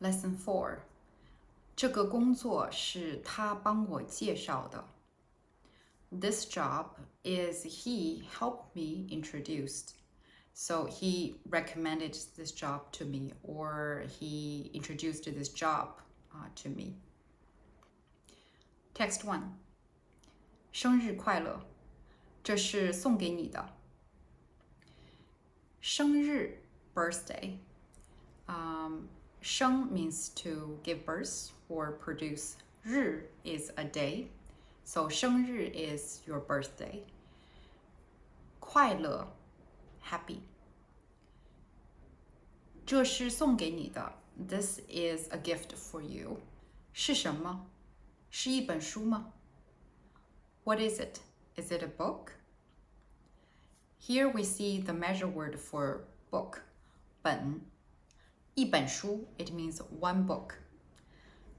Lesson 4. 这个工作是他帮我介绍的。This job is he helped me introduced. So he recommended this job to me, or he introduced this job to me. Text 1. 生日快乐，这是送给你的。生日 birthday. 生 means to give birth or produce. 日 is a day. So 生日 is your birthday. 快乐 happy. 这是送给你的。This is a gift for you. 是什么？是一本书吗？ What is it? Is it a book? Here we see the measure word for book. 本。一本书 it means one book.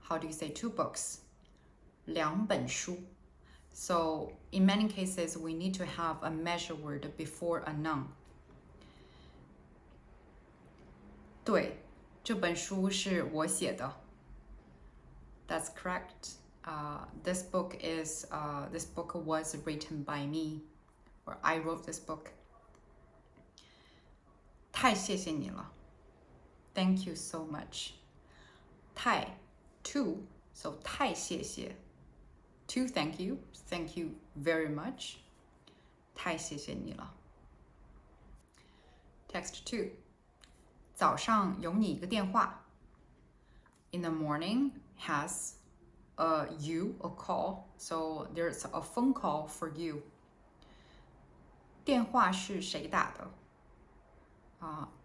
How do you say two books? 两本书。So in many cases, we need to have a measure word before a noun. 对，这本书是我写的。That's correct. This book was written by me, or I wrote this book. 太谢谢你了。Thank you so much. 太 to, so 太谢谢。To thank you very much. 太谢谢你了。Text 2. 早上有你一个电话。In the morning has a call, so there's a phone call for you. 电话是谁打的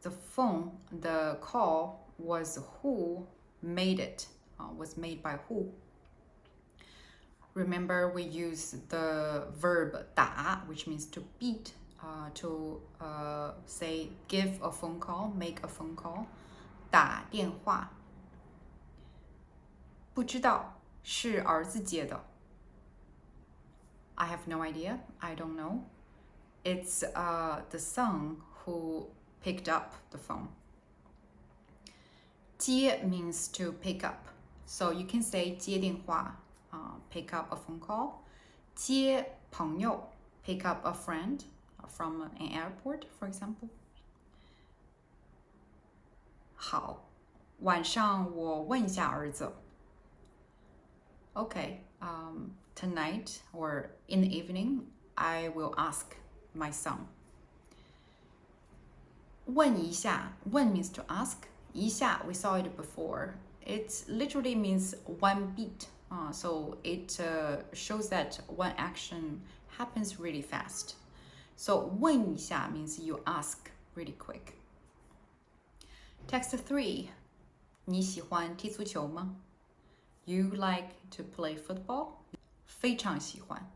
？The call was who made it, was made by who. Remember, we use the verb 打, which means to beat, to say give a phone call, make a phone call. 打电话。不知道，是儿子接的。I have no idea. I don't know. It's the son who picked up the phone. 接 means to pick up. So you can say 接电话, pick up a phone call. 接朋友 pick up a friend from an airport, for example. 好，晚上我问一下儿子。Okay, tonight or in the evening, I will ask my son. 问一下，问 means to ask. 一下 we saw it before. It literally means one beat. So it shows that one action happens really fast. So 问一下 means you ask really quick. Text 3. 你喜欢踢足球吗？ You like to play football? 非常喜欢。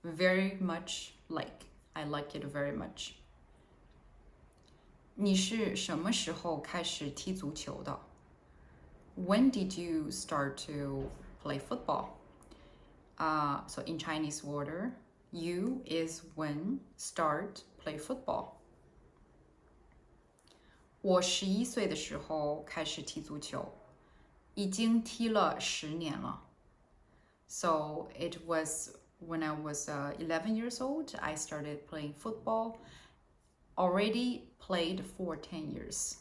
Very much like. I like it very much. 你是什么时候开始踢足球的？ When did you start to play football? So in Chinese order, you is when start play football. 我11岁的时候开始踢足球，已经踢了10年了。So it was when I was 11 years old, I started playing football. Already played for 10 years.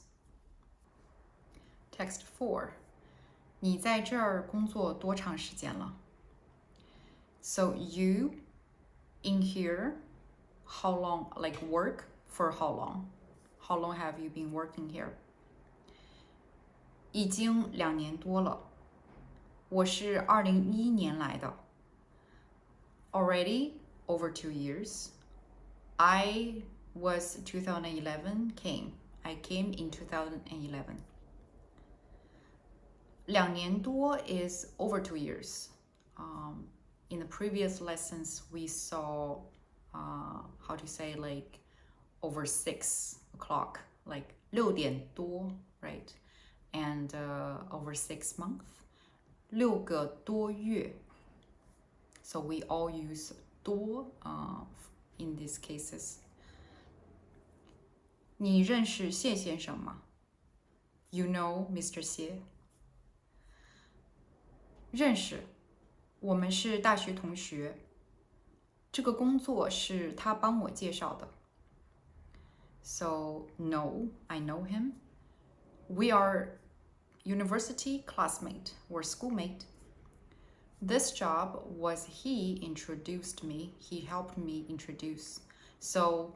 Text 4. 你在这儿工作多长时间了？ So you in here, how long, like work for how long? How long have you been working here? 已经2年多了。我是2011年来的。Already over 2 years. I was 2011 came. I came in 2011. 2年多 is over 2 years. In the previous lessons, we saw how to say like over 6 o'clock, like 6点多, right? And over 6 months, 6个多月. So we all use 多 in these cases. 你认识谢先生吗？ You know Mr. Xie? 认识，我们是大学同学。这个工作是他帮我介绍的。So, no, I know him. We are university classmate or schoolmate. This job was he introduced me. He helped me introduce. So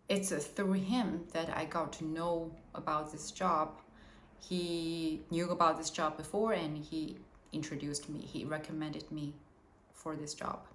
it's through him that I got to know about this job. He knew about this job before and he introduced me. He recommended me for this job.